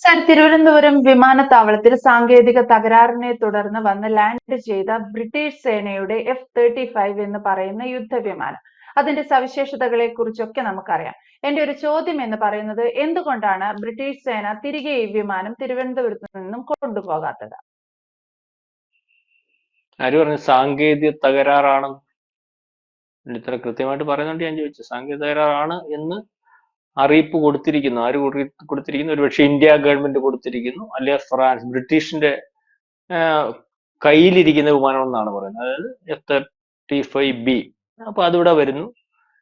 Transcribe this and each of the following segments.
Sir, Thiruvananthapuram വിമാനത്താവളത്തിൽ സാങ്കേതിക തകരാറിനെ തുടർന്ന് വന്ന് ലാൻഡ് ചെയ്ത ബ്രിട്ടീഷ് സേനയുടെ F-35 എന്ന് പറയുന്ന യുദ്ധവിമാനം, അതിന്റെ സവിശേഷതകളെ കുറിച്ചൊക്കെ നമുക്കറിയാം. എന്റെ ഒരു ചോദ്യം എന്ന് പറയുന്നത്, എന്തുകൊണ്ടാണ് ബ്രിട്ടീഷ് സേന തിരികെ ഈ വിമാനം തിരുവനന്തപുരത്ത് നിന്നും കൊണ്ടുപോകാത്തത്? ആര് പറഞ്ഞു സാങ്കേതിക തകരാറാണ്? ഇത്ര കൃത്യമായിട്ട് പറയുന്നുണ്ട്. ഞാൻ ചോദിച്ചു, സാങ്കേതിക തകരാറാണ് എന്ന് അറിയിപ്പ് കൊടുത്തിരിക്കുന്നു. ആര് കൊടുത്തിരിക്കുന്നു? ഒരുപക്ഷെ ഇന്ത്യ ഗവൺമെന്റ് കൊടുത്തിരിക്കുന്നു, അല്ലെ ഫ്രാൻസ്, ബ്രിട്ടീഷിന്റെ കയ്യിലിരിക്കുന്ന വിമാനം എന്നാണ് പറയുന്നത്. അതായത് F-35B. അപ്പൊ അതിവിടെ വരുന്നു,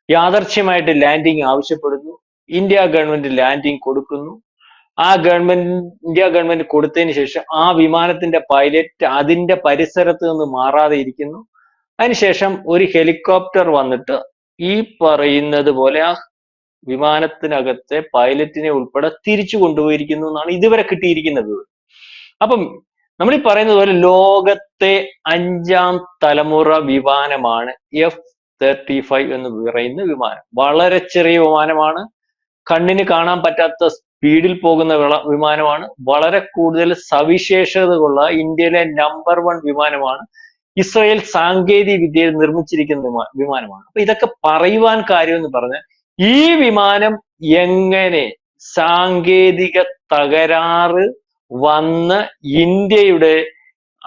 യാദർച്ഛ്യമായിട്ട് ലാൻഡിങ് ആവശ്യപ്പെടുന്നു, ഇന്ത്യ ഗവൺമെന്റ് ലാൻഡിങ് കൊടുക്കുന്നു. ഇന്ത്യ ഗവൺമെന്റ് കൊടുത്തതിന് ശേഷം ആ വിമാനത്തിന്റെ പൈലറ്റ് അതിന്റെ പരിസരത്ത് നിന്ന് മാറാതെ ഇരിക്കുന്നു. അതിനുശേഷം ഒരു ഹെലികോപ്റ്റർ വന്നിട്ട് ഈ പറയുന്നത് പോലെ ആ വിമാനത്തിനകത്തെ പൈലറ്റിനെ ഉൾപ്പെടെ തിരിച്ചു കൊണ്ടുപോയിരിക്കുന്നു എന്നാണ് ഇതുവരെ കിട്ടിയിരിക്കുന്ന വിവരം. അപ്പം നമ്മൾ ഈ പറയുന്നത് പോലെ ലോകത്തെ 5ാം തലമുറ വിമാനമാണ് F-35 എന്ന് പറയുന്ന വിമാനം. വളരെ ചെറിയ വിമാനമാണ്, കണ്ണിന് കാണാൻ പറ്റാത്ത സ്പീഡിൽ പോകുന്ന വിമാനമാണ്, വളരെ കൂടുതൽ സവിശേഷതകളുള്ള ഇന്ത്യയിലെ നമ്പർ 1 വിമാനമാണ്, ഇസ്രായേൽ സാങ്കേതിക വിദ്യയിൽ നിർമ്മിച്ചിരിക്കുന്ന വിമാനമാണ്. അപ്പൊ ഇതൊക്കെ പറയുവാൻ കാര്യം എന്ന് പറഞ്ഞാൽ, ഈ വിമാനം എങ്ങനെ സാങ്കേതിക തകരാറ് വന്ന് ഇന്ത്യയുടെ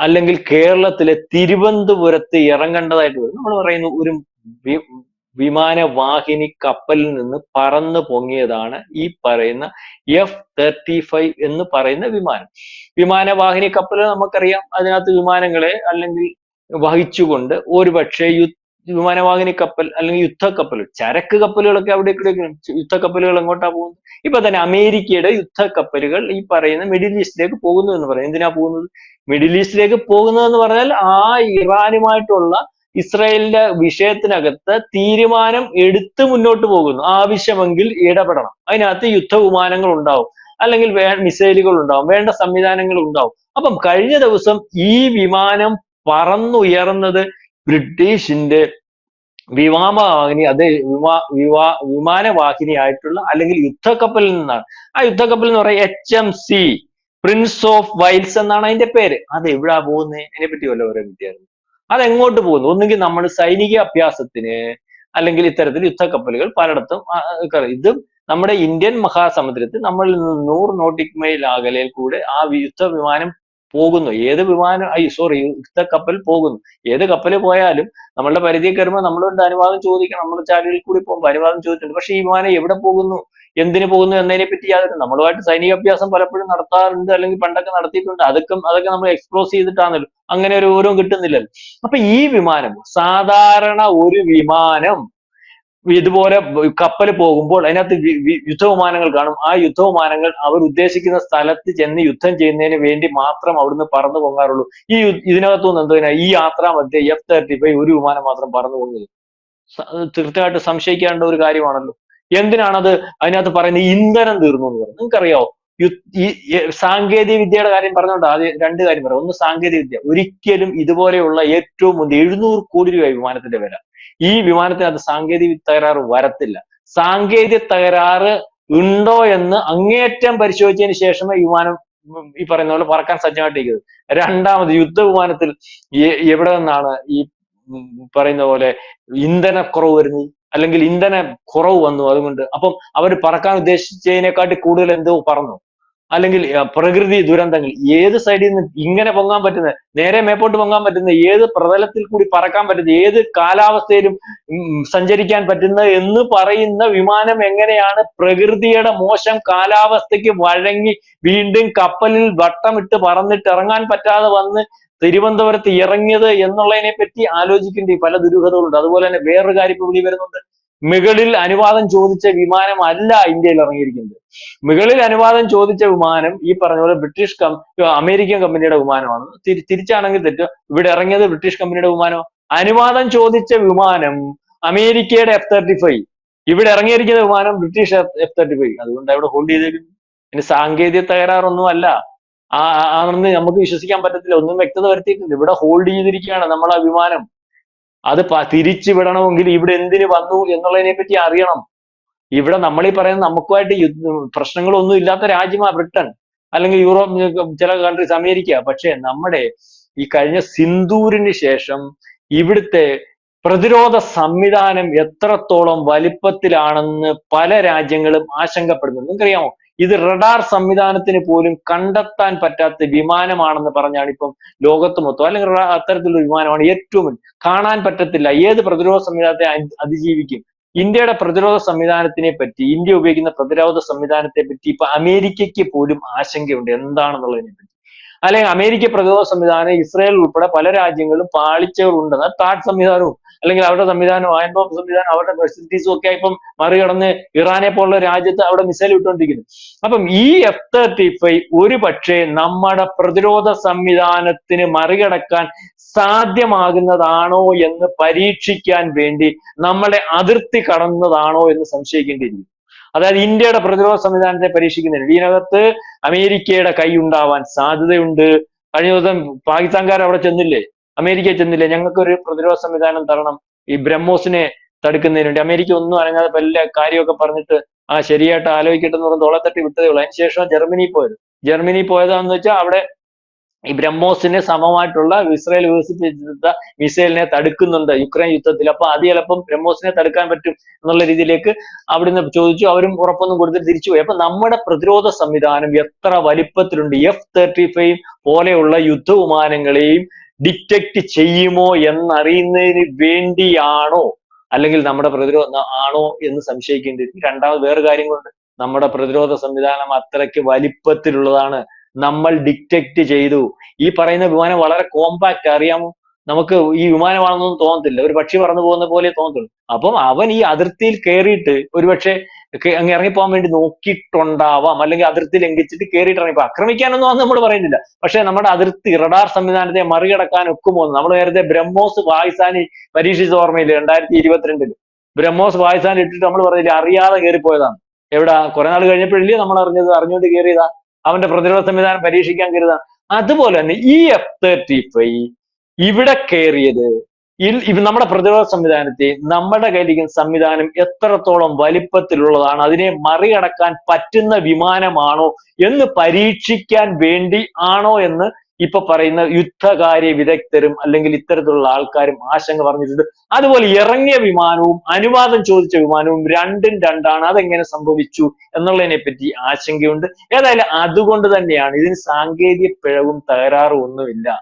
അല്ലെങ്കിൽ കേരളത്തിലെ തിരുവനന്തപുരത്ത് ഇറങ്ങേണ്ടതായിട്ട് വരും. നമ്മൾ പറയുന്നു, ഒരു വിമാനവാഹിനി കപ്പലിൽ നിന്ന് പറന്നു പൊങ്ങിയതാണ് ഈ പറയുന്ന F-35 എന്ന് പറയുന്ന വിമാനം. വിമാനവാഹിനി കപ്പൽ നമുക്കറിയാം, അതിനകത്ത് വിമാനങ്ങളെ അല്ലെങ്കിൽ വഹിച്ചുകൊണ്ട് ഒരുപക്ഷെ വിമാനവാഹിനി കപ്പൽ അല്ലെങ്കിൽ യുദ്ധക്കപ്പൽ, ചരക്ക് കപ്പലുകളൊക്കെ അവിടെ യുദ്ധക്കപ്പലുകൾ എങ്ങോട്ടാ പോകുന്നത്? ഇപ്പൊ തന്നെ അമേരിക്കയുടെ യുദ്ധക്കപ്പലുകൾ ഈ പറയുന്ന മിഡിൽ ഈസ്റ്റിലേക്ക് പോകുന്നു എന്ന് പറയും. എന്തിനാ പോകുന്നത്? മിഡിൽ ഈസ്റ്റിലേക്ക് പോകുന്നതെന്ന് പറഞ്ഞാൽ ആ ഇറാനുമായിട്ടുള്ള ഇസ്രായേലിന്റെ വിഷയത്തിനകത്ത് തീരുമാനം എടുത്ത് മുന്നോട്ട് പോകുന്നു. ആവശ്യമെങ്കിൽ ഇടപെടണം. അതിനകത്ത് യുദ്ധവിമാനങ്ങൾ ഉണ്ടാവും, അല്ലെങ്കിൽ മിസൈലുകൾ ഉണ്ടാവും, വേണ്ട സംവിധാനങ്ങൾ ഉണ്ടാവും. അപ്പം കഴിഞ്ഞ ദിവസം ഈ വിമാനം പറന്നുയർന്നത് ബ്രിട്ടീഷിന്റെ വിമാനവാഹിനി, അത് വിമാനവാഹിനിയായിട്ടുള്ള അല്ലെങ്കിൽ യുദ്ധക്കപ്പലിൽ നിന്നാണ്. ആ യുദ്ധക്കപ്പൽ എന്ന് പറയുന്നത് HMC പ്രിൻസ് ഓഫ് വൈൽസ് എന്നാണ് അതിന്റെ പേര്. അത് എവിടാ പോകുന്നത്? അതിനെ പറ്റി വല്ലവരും വിദ്യാർത്ഥി അതെങ്ങോട്ട് പോകുന്നു? ഒന്നുകിൽ നമ്മൾ സൈനിക അഭ്യാസത്തിന്, അല്ലെങ്കിൽ ഇത്തരത്തിൽ യുദ്ധക്കപ്പലുകൾ പലയിടത്തും ഇതും നമ്മുടെ ഇന്ത്യൻ മഹാസമുദ്രത്തിൽ നമ്മളിൽ നിന്ന് 100 നോട്ടിക് മൈൽ അകലയിൽ കൂടെ ആ യുദ്ധവിമാനം പോകുന്നു. ഏത് വിമാനം യുദ്ധക്കപ്പൽ പോകുന്നു. ഏത് കപ്പല് പോയാലും നമ്മളുടെ പരിധിയിൽ കയറുമ്പോൾ നമ്മളുടെ അനുവാദം ചോദിക്കണം. നമ്മൾ ചാനലിൽ കൂടി പോകുമ്പോൾ അനുവാദം ചോദിച്ചിട്ടുണ്ട്. പക്ഷെ ഈ വിമാനം എവിടെ പോകുന്നു, എന്തിനു പോകുന്നു എന്നതിനെ പറ്റി യാതൊരു, നമ്മളുമായിട്ട് സൈനികാഭ്യാസം പലപ്പോഴും നടത്താറുണ്ട്, അല്ലെങ്കിൽ പണ്ടൊക്കെ നടത്തിയിട്ടുണ്ട്. അതൊക്കെ നമ്മൾ എക്സ്പ്ലോസ് ചെയ്തിട്ടാണല്ലോ, അങ്ങനെ ഒരു വിവരവും കിട്ടുന്നില്ലല്ലോ. അപ്പൊ ഈ വിമാനം, സാധാരണ ഒരു വിമാനം ഇതുപോലെ കപ്പൽ പോകുമ്പോൾ അതിനകത്ത് യുദ്ധവിമാനങ്ങൾ കാണും. ആ യുദ്ധവിമാനങ്ങൾ അവർ ഉദ്ദേശിക്കുന്ന സ്ഥലത്ത് ചെന്ന് യുദ്ധം ചെയ്യുന്നതിന് വേണ്ടി മാത്രം അവിടുന്ന് പറന്നു പൊങ്ങാറുള്ളൂ. ഇതിനകത്തുനിന്ന് എന്തോ ഈ യാത്രാമധ്യേ F-35 ഒരു വിമാനം മാത്രം പറന്നു പോകുന്നത് തീർച്ചയായിട്ടും സംശയിക്കേണ്ട ഒരു കാര്യമാണല്ലോ. എന്തിനാണത്? അതിനകത്ത് പറയുന്നത് ഇന്ധനം തീർന്നു എന്ന് പറയുന്നത്. നിങ്ങൾക്കറിയാവോ, ഈ സാങ്കേതിക വിദ്യയുടെ കാര്യം പറഞ്ഞുകൊണ്ട് ആദ്യം 2 കാര്യം പറയാം. ഒന്ന്, സാങ്കേതിക വിദ്യ. ഒരിക്കലും ഇതുപോലെയുള്ള ഏറ്റവും മുന്തിയ 700 കോടി രൂപ വിമാനത്തിന്റെ വില. ഈ വിമാനത്തിനകത്ത് സാങ്കേതിക തകരാറ് വരത്തില്ല. സാങ്കേതിക തകരാറ് ഉണ്ടോ എന്ന് അങ്ങേയറ്റം പരിശോധിച്ചതിന് ശേഷമേ വിമാനം ഈ പറയുന്ന പോലെ പറക്കാൻ സജ്ജമായിട്ടിരിക്കുന്നത്. രണ്ടാമത്, യുദ്ധവിമാനത്തിൽ എവിടെ നിന്നാണ് ഈ പറയുന്ന പോലെ ഇന്ധനക്കുറവ് വരുന്നത്? അല്ലെങ്കിൽ ഇന്ധന കുറവ് വന്നു അതുകൊണ്ട്. അപ്പം അവർ പറക്കാൻ ഉദ്ദേശിച്ചതിനെക്കാട്ടി കൂടുതൽ എന്തോ പറന്നു. അല്ലെങ്കിൽ പ്രകൃതി ദുരന്തങ്ങൾ, ഏത് സൈഡിൽ നിന്ന് ഇങ്ങനെ പൊങ്ങാൻ പറ്റുന്ന, നേരെ മേപ്പോട്ട് പൊങ്ങാൻ പറ്റുന്ന, ഏത് പ്രതലത്തിൽ കൂടി പറക്കാൻ പറ്റുന്ന, ഏത് കാലാവസ്ഥയിലും സഞ്ചരിക്കാൻ പറ്റുന്ന എന്ന് പറയുന്ന വിമാനം എങ്ങനെയാണ് പ്രകൃതിയുടെ മോശം കാലാവസ്ഥയ്ക്ക് വഴങ്ങി വീണ്ടും കപ്പലിൽ വട്ടമിട്ട് പറന്നിട്ട് ഇറങ്ങാൻ പറ്റാതെ വന്ന് തിരുവനന്തപുരത്ത് ഇറങ്ങിയത് എന്നുള്ളതിനെ പറ്റി ആലോചിക്കേണ്ട പല ദുരൂഹതകളുണ്ട്. അതുപോലെ തന്നെ വേറൊരു കാര്യം ഇപ്പൊ വിളി വരുന്നുണ്ട്. മുകളിൽ അനുവാദം ചോദിച്ച വിമാനം അല്ല ഇന്ത്യയിൽ ഇറങ്ങിയിരിക്കുന്നത്. മുകളിൽ അനുവാദം ചോദിച്ച വിമാനം ഈ പറഞ്ഞ പോലെ അമേരിക്കൻ കമ്പനിയുടെ വിമാനമാണ്. തിരിച്ചാണെങ്കിൽ തെറ്റ്. ഇവിടെ ഇറങ്ങിയത് ബ്രിട്ടീഷ് കമ്പനിയുടെ വിമാനം. അനുവാദം ചോദിച്ച വിമാനം അമേരിക്കയുടെ F-35, ഇവിടെ ഇറങ്ങിയിരിക്കുന്ന വിമാനം ബ്രിട്ടീഷ് F-35. അതുകൊണ്ട് അവിടെ ഹോൾഡ് ചെയ്തേക്കുന്നു. ഇനി സാങ്കേതിക തകരാറൊന്നും അല്ല, ആണെന്ന് നമുക്ക് വിശ്വസിക്കാൻ പറ്റത്തില്ല. ഒന്നും വ്യക്തത വരുത്തിയിട്ടില്ല. ഇവിടെ ഹോൾഡ് ചെയ്തിരിക്കുകയാണ് നമ്മളെ വിമാനം. അത് തിരിച്ചു വിടണമെങ്കിൽ ഇവിടെ എന്തിന് വന്നു എന്നുള്ളതിനെ പറ്റി അറിയണം. ഇവിടെ നമ്മളീ പറയുന്ന നമുക്കുമായിട്ട് പ്രശ്നങ്ങളൊന്നും ഇല്ലാത്ത രാജ്യമാണ് ബ്രിട്ടൻ. അല്ലെങ്കിൽ യൂറോപ്പ്, ചില കൺട്രീസ്, അമേരിക്ക. പക്ഷെ നമ്മുടെ ഈ കഴിഞ്ഞ സിന്ദൂരിന് ശേഷം ഇവിടുത്തെ പ്രതിരോധ സംവിധാനം എത്രത്തോളം വലിപ്പത്തിലാണെന്ന് പല രാജ്യങ്ങളും ആശങ്കപ്പെടുന്നു. നിങ്ങൾക്കറിയാമോ, ഇത് റഡാർ സംവിധാനത്തിന് പോലും കണ്ടെത്താൻ പറ്റാത്ത വിമാനമാണെന്ന് പറഞ്ഞാണ് ഇപ്പം ലോകത്ത് മൊത്തം, അല്ലെങ്കിൽ അത്തരത്തിലുള്ള വിമാനമാണ് ഏറ്റവും കാണാൻ പറ്റത്തില്ല. ഏത് പ്രതിരോധ സംവിധാനത്തെ അതിജീവിക്കും? ഇന്ത്യയുടെ പ്രതിരോധ സംവിധാനത്തിനെ പറ്റി, ഇന്ത്യ ഉപയോഗിക്കുന്ന പ്രതിരോധ സംവിധാനത്തെ പറ്റി ഇപ്പൊ അമേരിക്കയ്ക്ക് പോലും ആശങ്കയുണ്ട് എന്താണെന്നുള്ളതിനെ പറ്റി. അല്ലെങ്കിൽ അമേരിക്ക പ്രതിരോധ സംവിധാനം ഇസ്രായേൽ ഉൾപ്പെടെ പല രാജ്യങ്ങളും പാളിച്ചകൾ താഡ് സംവിധാനവും അല്ലെങ്കിൽ അവരുടെ സംവിധാനം, അയൺ ബോംബ് സംവിധാനം, അവരുടെ ഫെസിലിറ്റീസും ഒക്കെ ഇപ്പം മറികടന്ന് ഇറാനെ പോലുള്ള രാജ്യത്ത് അവിടെ മിസൈൽ വിട്ടുകൊണ്ടിരിക്കുന്നു. അപ്പം ഈ F-35 ഒരു പക്ഷേ നമ്മുടെ പ്രതിരോധ സംവിധാനത്തിന് മറികടക്കാൻ സാധ്യമാകുന്നതാണോ എന്ന് പരീക്ഷിക്കാൻ വേണ്ടി നമ്മളെ അതിർത്തി കടന്നതാണോ എന്ന് സംശയിക്കേണ്ടിയിരിക്കുന്നു. അതായത് ഇന്ത്യയുടെ പ്രതിരോധ സംവിധാനത്തെ പരീക്ഷിക്കുന്നതിന് ഇതിനകത്ത് അമേരിക്കയുടെ കൈ ഉണ്ടാവാൻ സാധ്യതയുണ്ട്. കഴിഞ്ഞ ദിവസം പാകിസ്ഥാൻകാർ അവിടെ ചെന്നില്ലേ, അമേരിക്ക ചെന്നില്ലേ, ഞങ്ങൾക്ക് ഒരു പ്രതിരോധ സംവിധാനം തരണം ഈ ബ്രഹ്മോസിനെ തടുക്കുന്നതിന് വേണ്ടി. അമേരിക്ക ഒന്നും അനങ്ങാതെ വല്ല കാര്യമൊക്കെ പറഞ്ഞിട്ട് ശരിയായിട്ട് ആലോചിക്കട്ടെ എന്ന് പറഞ്ഞ് തോളത്തട്ടി വിട്ടതേ ഉള്ളൂ. അതിനുശേഷം ജർമ്മനി പോയതാന്ന് വെച്ചാൽ അവിടെ ഈ ബ്രഹ്മോസിന് സമമായിട്ടുള്ള ഇസ്രായേൽ വികസിപ്പിച്ചെടുത്ത മിസൈലിനെ തടുക്കുന്നുണ്ട് യുക്രൈൻ യുദ്ധത്തിൽ. അപ്പൊ അത് ചിലപ്പം ബ്രഹ്മോസിനെ തടുക്കാൻ പറ്റും എന്നുള്ള രീതിയിലേക്ക് അവിടുന്ന് ചോദിച്ചു. അവരും ഉറപ്പൊന്നും കൊടുത്തിട്ട് തിരിച്ചുപോയി. അപ്പൊ നമ്മുടെ പ്രതിരോധ സംവിധാനം എത്ര വലിപ്പത്തിലുണ്ട്? F-35 പോലെയുള്ള യുദ്ധവിമാനങ്ങളെയും ഡിറ്റക്ട് ചെയ്യുമോ എന്നറിയുന്നതിന് വേണ്ടിയാണോ, അല്ലെങ്കിൽ നമ്മുടെ പ്രതിരോധ ആണോ എന്ന് സംശയിക്കേണ്ടിയിരിക്കും. രണ്ടാമത് വേറെ കാര്യങ്ങളുണ്ട്. നമ്മുടെ പ്രതിരോധ സംവിധാനം അത്രയ്ക്ക് വലിപ്പത്തിലുള്ളതാണ്. നമ്മൾ ഡിറ്റക്ട് ചെയ്തു. ഈ പറയുന്ന വിമാനം വളരെ കോമ്പാക്റ്റ്, അറിയാമോ? നമുക്ക് ഈ വിമാനമാണെന്നൊന്നും തോന്നത്തില്ല, ഒരു പക്ഷി പറന്നു പോകുന്ന പോലെ തോന്നത്തുള്ളൂ. അപ്പം അവൻ ഈ അതിർത്തിയിൽ കയറിയിട്ട് ഒരുപക്ഷെ അങ്ങ് ഇറങ്ങിപ്പോകാൻ വേണ്ടി നോക്കിയിട്ടുണ്ടാവാം, അല്ലെങ്കിൽ അതിർത്തി ലംഘിച്ചിട്ട് കയറിയിട്ട് ഇറങ്ങിപ്പോ. ആക്രമിക്കാനൊന്നും അത് നമ്മൾ പറയുന്നില്ല. പക്ഷെ നമ്മുടെ അതിർത്തി റഡാർ സംവിധാനത്തെ മറികടക്കാൻ ഒക്കുമോ? നമ്മൾ നേരത്തെ ബ്രഹ്മോസ് പാകിസ്ഥാനി പരീക്ഷിച്ച ഓർമ്മയില്ല, 2022 ബ്രഹ്മോസ് പാകിസ്ഥാനിൽ ഇട്ടിട്ട് നമ്മൾ പറഞ്ഞില്ല അറിയാതെ കയറിപ്പോയതാണ്. എവിടാ, കുറെ നാൾ കഴിഞ്ഞപ്പോഴല്ലേ നമ്മൾ അറിഞ്ഞത്, അറിഞ്ഞുകൊണ്ട് കയറിയതാ, അവന്റെ പ്രതിരോധ സംവിധാനം പരീക്ഷിക്കാൻ കരുതാം. അതുപോലെ തന്നെ ഈ F-35 ഇവിടെ കയറിയത് നമ്മുടെ പ്രതിരോധ സംവിധാനത്തെ, നമ്മുടെ കയ്യിലിരിക്കുന്ന സംവിധാനം എത്രത്തോളം വലിപ്പത്തിലുള്ളതാണ്, അതിനെ മറികടക്കാൻ പറ്റുന്ന വിമാനമാണോ എന്ന് പരീക്ഷിക്കാൻ വേണ്ടി ആണോ എന്ന് ഇപ്പൊ പറയുന്ന യുദ്ധകാര്യ വിദഗ്ധരും അല്ലെങ്കിൽ ഇത്തരത്തിലുള്ള ആൾക്കാരും ആശങ്ക പറഞ്ഞിട്ടുണ്ട്. അതുപോലെ ഇറങ്ങിയ വിമാനവും അനുവാദം ചോദിച്ച വിമാനവും രണ്ടും രണ്ടാണ്. അതെങ്ങനെ സംഭവിച്ചു എന്നുള്ളതിനെ പറ്റി ആശങ്കയുണ്ട്. ഏതായാലും അതുകൊണ്ട് തന്നെയാണ് ഇതിന് സാങ്കേതിക പിഴവും തകരാറും ഒന്നുമില്ല,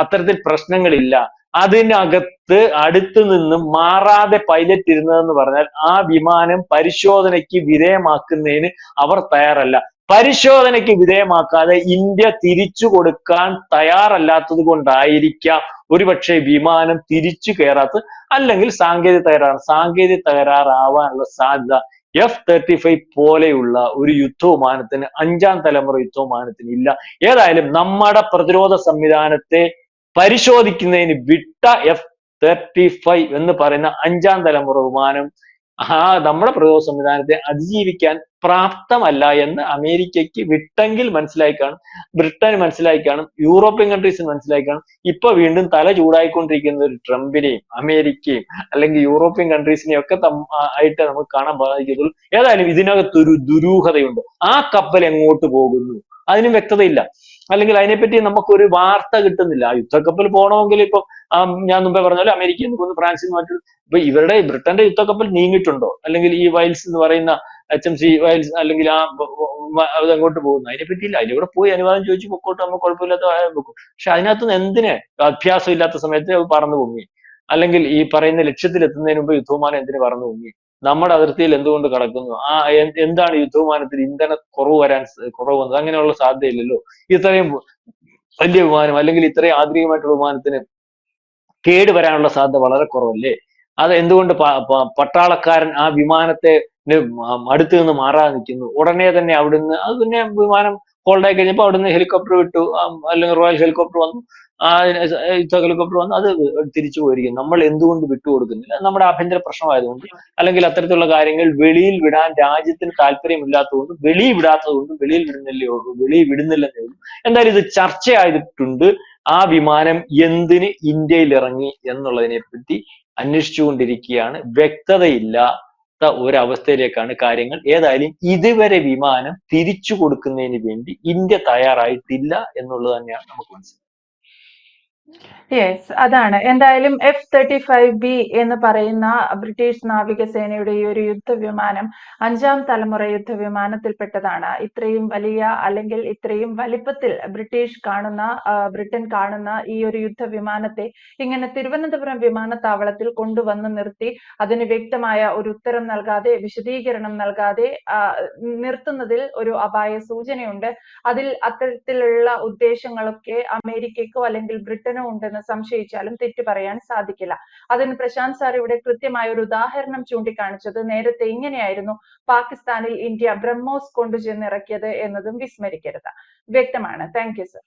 അത്തരത്തിൽ പ്രശ്നങ്ങളില്ല. അതിനകത്ത് അടുത്ത് നിന്നും മാറാതെ പൈലറ്റ് ഇരുന്നതെന്ന് പറഞ്ഞാൽ ആ വിമാനം പരിശോധനയ്ക്ക് വിധേയമാക്കുന്നതിന് അവർ തയ്യാറല്ല. പരിശോധനയ്ക്ക് വിധേയമാക്കാതെ ഇന്ത്യ തിരിച്ചു കൊടുക്കാൻ തയ്യാറല്ലാത്തത് കൊണ്ടായിരിക്കാം ഒരുപക്ഷെ വിമാനം തിരിച്ചു കയറാത്തത്. അല്ലെങ്കിൽ സാങ്കേതിക തകരാറാവാനുള്ള സാധ്യത F-35 പോലെയുള്ള ഒരു യുദ്ധവിമാനത്തിന്, 5ാം തലമുറ യുദ്ധവിമാനത്തിന് ഇല്ല. ഏതായാലും നമ്മുടെ പ്രതിരോധ സംവിധാനത്തെ പരിശോധിക്കുന്നതിന് വിട്ട F-35 എന്ന് പറയുന്ന 5ാം തലമുറ വിമാനം നമ്മുടെ പ്രതിരോധ സംവിധാനത്തെ അതിജീവിക്കാൻ പ്രാപ്തമല്ല എന്ന് അമേരിക്കയ്ക്ക് വിട്ടെങ്കിൽ മനസ്സിലായി കാണും, ബ്രിട്ടന് മനസ്സിലായി കാണും, യൂറോപ്യൻ കൺട്രീസിന് മനസ്സിലായി കാണും. ഇപ്പൊ വീണ്ടും തല ചൂടായിക്കൊണ്ടിരിക്കുന്ന ഒരു ട്രംപിനെയും അമേരിക്കയും അല്ലെങ്കിൽ യൂറോപ്യൻ കൺട്രീസിനെയും ഒക്കെ ആയിട്ട് നമുക്ക് കാണാൻ സാധിക്കത്തുള്ളൂ. ഏതായാലും ഇതിനകത്തൊരു ദുരൂഹതയുണ്ട്. ആ കപ്പൽ എങ്ങോട്ട് പോകുന്നു അതിനും വ്യക്തതയില്ല, അല്ലെങ്കിൽ അതിനെപ്പറ്റി നമുക്കൊരു വാർത്ത കിട്ടുന്നില്ല. ആ യുദ്ധക്കപ്പൽ പോകണമെങ്കിൽ ഇപ്പൊ ഞാൻ മുമ്പേ പറഞ്ഞ പോലെ അമേരിക്കയിൽ നിന്ന് ഫ്രാൻസിൽ നിന്ന് മറ്റു ഇപ്പൊ ഇവരുടെ ബ്രിട്ടന്റെ യുദ്ധക്കപ്പൽ നീങ്ങിയിട്ടുണ്ടോ, അല്ലെങ്കിൽ ഈ വൈൽസ് എന്ന് പറയുന്ന HMC വൈൽസ് അല്ലെങ്കിൽ അത് അങ്ങോട്ട് പോകുന്നു അതിനെപ്പറ്റിയില്ല. അതിലൂടെ പോയി അനുവാദം ചോദിച്ചു പൊക്കോട്ട്, നമുക്ക് കുഴപ്പമില്ലാത്ത വെക്കും. പക്ഷെ അതിനകത്ത് എന്തിന് അഭ്യാസം ഇല്ലാത്ത സമയത്ത് പറന്നു പൊങ്ങി, അല്ലെങ്കിൽ ഈ പറയുന്ന ലക്ഷ്യത്തിൽ എത്തുന്നതിന് മുമ്പ് യുദ്ധവിമാനം എന്തിന് പറന്നു പൊങ്ങി, നമ്മുടെ അതിർത്തിയിൽ എന്തുകൊണ്ട് കടക്കുന്നു, എന്താണ് യുദ്ധവിമാനത്തിൽ ഇന്ധന കുറവ് വന്നത്? അങ്ങനെയുള്ള സാധ്യതയില്ലല്ലോ. ഇത്രയും വലിയ വിമാനം അല്ലെങ്കിൽ ഇത്രയും ആധുനികമായിട്ടുള്ള വിമാനത്തിന് കേട് വരാനുള്ള സാധ്യത വളരെ കുറവല്ലേ? അത് എന്തുകൊണ്ട് പട്ടാളക്കാരൻ ആ വിമാനത്തെ അടുത്ത് നിന്ന് മാറാതെ നിൽക്കുന്നു? ഉടനെ തന്നെ അവിടുന്ന് അത് പിന്നെ വിമാനം ഹോൾഡ് ആയി കഴിഞ്ഞപ്പോൾ അവിടുന്ന് ഹെലികോപ്റ്റർ വിട്ടു, അല്ലെങ്കിൽ റോയൽ ഹെലികോപ്റ്റർ വന്നു, യുദ്ധ ഹെലികോപ്റ്റർ വന്നു, അത് തിരിച്ചു പോയിരിക്കും. നമ്മൾ എന്തുകൊണ്ട് വിട്ടുകൊടുക്കുന്നില്ല? നമ്മുടെ ആഭ്യന്തര പ്രശ്നമായതുകൊണ്ട്, അല്ലെങ്കിൽ അത്തരത്തിലുള്ള കാര്യങ്ങൾ വെളിയിൽ വിടാൻ രാജ്യത്തിന് താല്പര്യമില്ലാത്തതുകൊണ്ട്, വെളിയിൽ വിടാത്തതുകൊണ്ട്, വെളിയിൽ വിടുന്നില്ലെന്നേ ഉള്ളൂ. എന്തായാലും ഇത് ചർച്ചയായിട്ടുണ്ട്. ആ വിമാനം എന്തിന് ഇന്ത്യയിൽ ഇറങ്ങി എന്നുള്ളതിനെ പറ്റി അന്വേഷിച്ചുകൊണ്ടിരിക്കുകയാണ്. വ്യക്തതയില്ല. ഒരവസ്ഥയിലേക്കാണ് കാര്യങ്ങൾ. ഏതായാലും ഇതുവരെ വിമാനം തിരിച്ചു കൊടുക്കുന്നതിന് വേണ്ടി ഇന്ത്യ തയ്യാറായിട്ടില്ല എന്നുള്ളത് തന്നെയാണ് നമുക്ക് മനസ്സിലാക്കുന്നത്. യെസ്, അതാണ്. എന്തായാലും F-35B എന്ന് പറയുന്ന ബ്രിട്ടീഷ് നാവികസേനയുടെ ഈ ഒരു യുദ്ധവിമാനം 5ാം തലമുറ യുദ്ധവിമാനത്തിൽപ്പെട്ടതാണ്. ഇത്രയും വലിയ അല്ലെങ്കിൽ ഇത്രയും വലിപ്പത്തിൽ ബ്രിട്ടൻ കാണുന്ന ഈ ഒരു യുദ്ധവിമാനത്തെ ഇങ്ങനെ തിരുവനന്തപുരം വിമാനത്താവളത്തിൽ കൊണ്ടുവന്ന് നിർത്തി അതിന് വ്യക്തമായ ഒരു ഉത്തരം നൽകാതെ, വിശദീകരണം നൽകാതെ നിർത്തുന്നതിൽ ഒരു അപായ സൂചനയുണ്ട്. അതിൽ അത്തരത്തിലുള്ള ഉദ്ദേശങ്ങളൊക്കെ അമേരിക്കയ്ക്കോ അല്ലെങ്കിൽ ബ്രിട്ടനോ ഉണ്ടെന്ന് സംശയിച്ചാലും തെറ്റു പറയാൻ സാധിക്കില്ല. അതിന് പ്രശാന്ത് സാർ ഇവിടെ കൃത്യമായ ഒരു ഉദാഹരണം ചൂണ്ടിക്കാണിച്ചത് നേരത്തെ ഇങ്ങനെയായിരുന്നു പാകിസ്ഥാനിൽ ഇന്ത്യ ബ്രഹ്മോസ് കൊണ്ടുചെന്നിറക്കിയത് എന്നതും വിസ്മരിക്കരുത്. വ്യക്തമാണ്. Thank you sir.